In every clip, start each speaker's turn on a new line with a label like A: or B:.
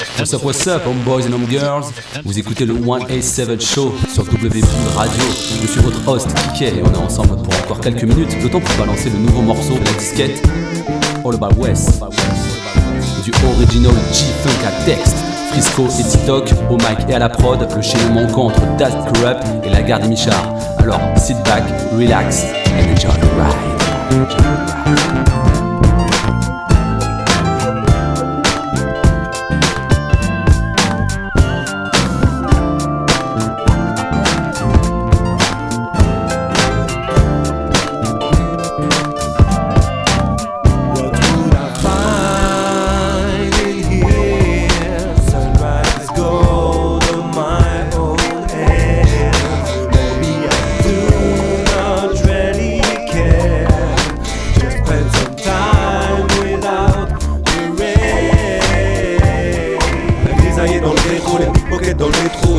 A: What's up, homeboys and homegirls? Vous écoutez le 187 Show sur WP Radio. Je suis votre host, Kike, et on est ensemble pour encore quelques minutes. Le temps pour balancer le nouveau morceau de la disquette All About West. Du original G-Funk à texte. Frisco et TikTok, au mic et à la prod, le chaînon manquant entre Daz Corrupt et la Garde Michard. Alors, sit back, relax, and enjoy the ride.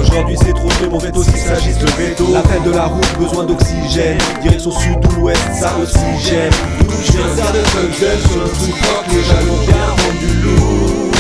B: Aujourd'hui c'est trop fait, mauvais aussi s'agisse de veto. L'appel de la route, besoin d'oxygène. Direction sud ou ouest, ça aussi j'aime. Je viens faire de puzzle sur le plus fort que les jalons bien rendre du lourd.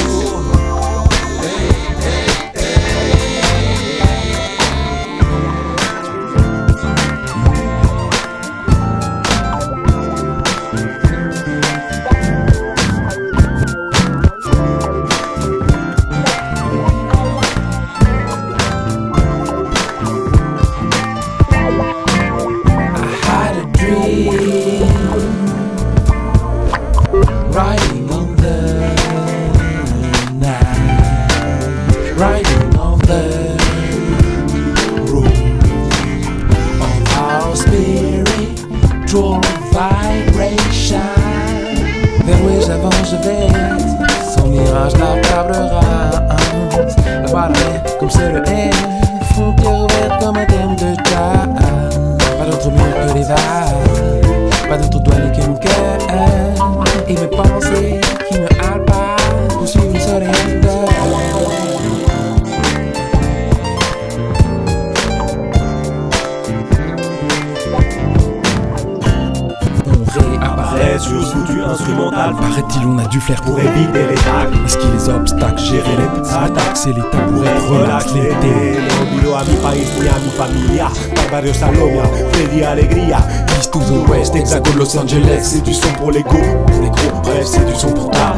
C: Paraît-il, on a du flair pour éviter les tags. Esquiver les obstacles, gérer les petites attaques. C'est l'état pour être relax l'été.
B: Olvido a mi país ni a mi familia. Barrio Salomia, Freddy Alegría.
C: East to the West, Hexagone, Los Angeles.
B: C'est du son pour les go, pour les gros. Bref, c'est du son pour ta.